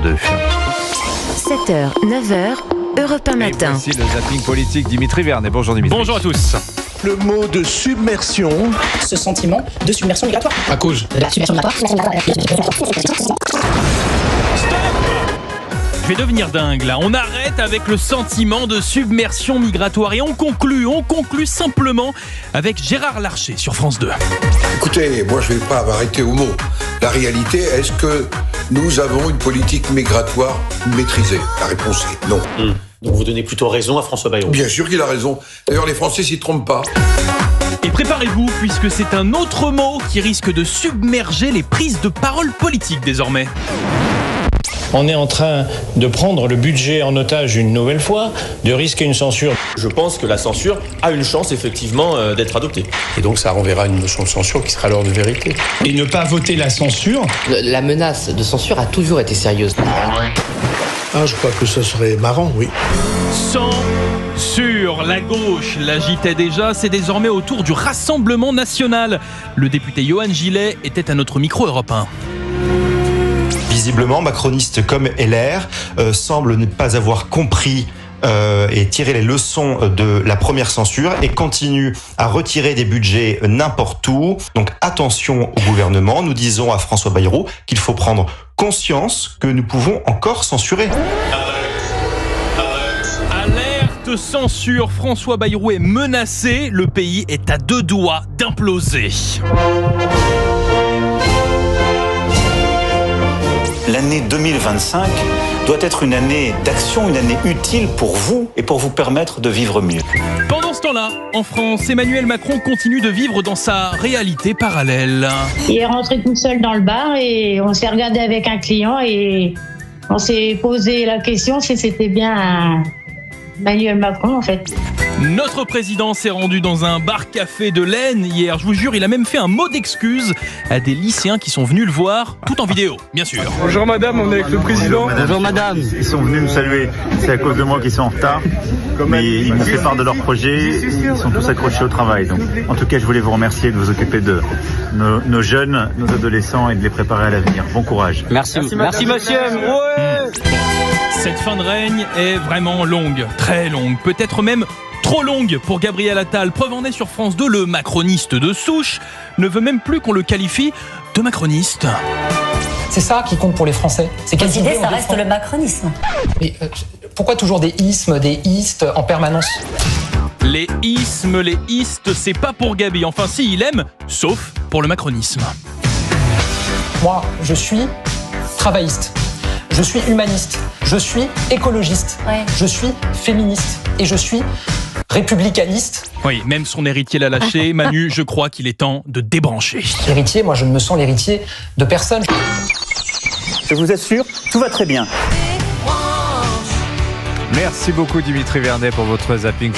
2. 7h, 9h, Europe 1 matin. Voici le zapping politique, Dimitri Vernet. Bonjour Dimitri. Bonjour à tous. Le mot de submersion. Ce sentiment de submersion migratoire. À cause. La submersion migratoire. Je vais devenir dingue là. On arrête avec le sentiment de submersion migratoire et on conclut simplement avec Gérard Larcher sur France 2. Écoutez, moi je ne vais pas m'arrêter au mot. La réalité, est-ce que nous avons une politique migratoire maîtrisée? La réponse est non. Donc vous donnez plutôt raison à François Bayrou. Bien sûr qu'il a raison. D'ailleurs, les Français s'y trompent pas. Et préparez-vous puisque c'est un autre mot qui risque de submerger les prises de parole politiques désormais. On est en train de prendre le budget en otage une nouvelle fois, de risquer une censure. Je pense que la censure a une chance effectivement d'être adoptée. Et donc ça renverra une motion de censure qui sera alors de vérité. Et ne pas voter la censure. La menace de censure a toujours été sérieuse. Ah, je crois que ce serait marrant, oui. Censure, la gauche l'agitait déjà, c'est désormais au tour du Rassemblement national. Le député Johan Gillet était à notre micro Europe 1. Visiblement, macronistes comme LR semblent ne pas avoir compris et tirer les leçons de la première censure et continuent à retirer des budgets n'importe où. Donc attention au gouvernement, nous disons à François Bayrou qu'il faut prendre conscience que nous pouvons encore censurer. Alerte censure, François Bayrou est menacé, le pays est à deux doigts d'imploser. L'année 2025 doit être une année d'action, une année utile pour vous et pour vous permettre de vivre mieux. Pendant ce temps-là, en France, Emmanuel Macron continue de vivre dans sa réalité parallèle. Il est rentré tout seul dans le bar et on s'est regardé avec un client et on s'est posé la question si c'était bien Emmanuel Macron en fait. Notre président s'est rendu dans un bar-café de l'Aisne hier. Je vous jure, il a même fait un mot d'excuse à des lycéens qui sont venus le voir, tout en vidéo, bien sûr. Bonjour madame, on est avec le président. Bonjour madame. Ils sont venus nous saluer. C'est à cause de moi qu'ils sont en retard. Mais ils m'ont fait part de leur projet. Ils sont tous accrochés au travail. Donc, en tout cas, je voulais vous remercier de vous occuper de nos jeunes, nos adolescents et de les préparer à l'avenir. Bon courage. Merci monsieur. Ouais. Cette fin de règne est vraiment longue, très longue, peut-être même trop longue pour Gabriel Attal. Preuve en est sur France 2, le macroniste de souche ne veut même plus qu'on le qualifie de macroniste. C'est ça qui compte pour les Français. C'est quelle idée, ça reste le macronisme. Mais pourquoi toujours des ismes, des istes en permanence? Les ismes, les istes, c'est pas pour Gabi. Enfin si, il aime, sauf pour le macronisme. Moi, je suis travailliste. Je suis humaniste, je suis écologiste, je suis féministe et je suis républicaniste. Oui, même son héritier l'a lâché. Manu, je crois qu'il est temps de débrancher. Héritier, moi je ne me sens l'héritier de personne. Je vous assure, tout va très bien. Merci beaucoup Dimitri Vernet pour votre zapping.